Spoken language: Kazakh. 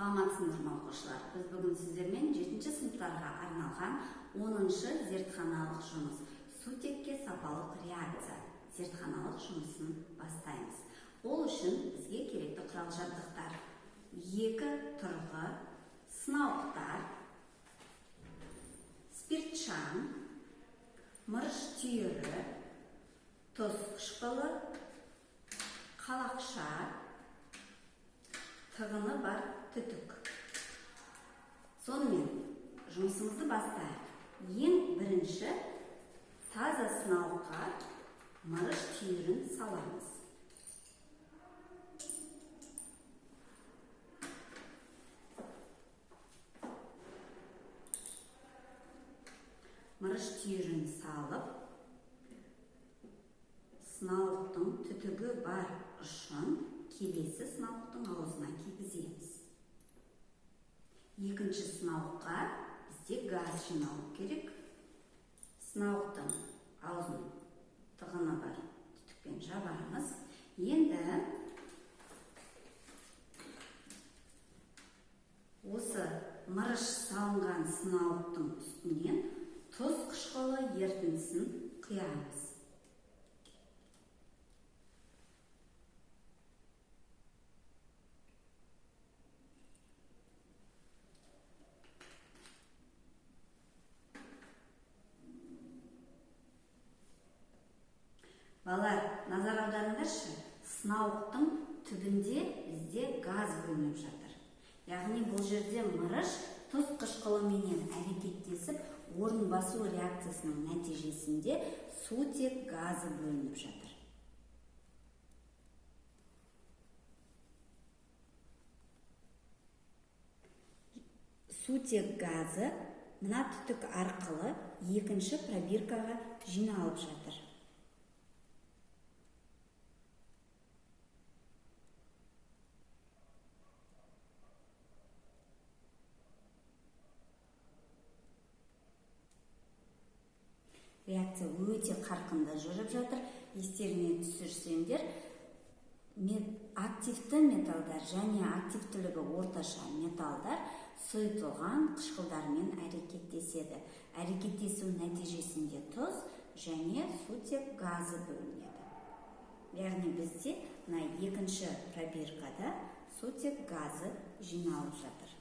Саламатсыздар ма оқушылар? Біз бүгін сіздермен 7-ші сыныптарға арналған 10-шы зертханалық жұмыс сутекке сапалық реакция зертханалық жұмысын бастаймыз. Ол үшін бізге керекті құрал-жабдықтар: 2 тұрғы, сынауықтар, спиртшам, мырыш түйірі, тұз қышқылы, қалақша, тығыны бар түтік. Сонымен жұмысымызды бастайық. Ең бірінші таза сынауыққа мырыш түйірін саламыз. Мырыш түйірін салып, сынауықтың түтігі бар ұшын келесі сынауықтың аузына кигіземіз. Екінші сынауыққа бізде газ жинау керек. Сынауықтың аузын тығыны бар түтікпен жабамыз. Енді осы мырыш салынған сынауықтың үстінен тұз қышқылы ерітіндісін құямыз. Балалар, назар аударыңдаршы, сынауықтың түбінде бізде газ бөлініп жатыр. Яғни бұл жерде мырыш тұз қышқылыменен әрекеттесіп, орын басу реакциясының нәтижесінде сутек газы бөлініп жатыр. Сутек газы мына түтік арқылы екінші пробиркаға жиналып жатыр. Реакция өте қарқынды жүріп жатыр. Естеріңе түсірсеңдер, активті металдар және активтілігі орташа металдар сұйытылған қышқылдармен әрекеттеседі. Әрекеттесу нәтижесінде тұз және сутек газы бөлінеді. Яғни бізде екінші пробиркада сутек газы жиналып жатыр.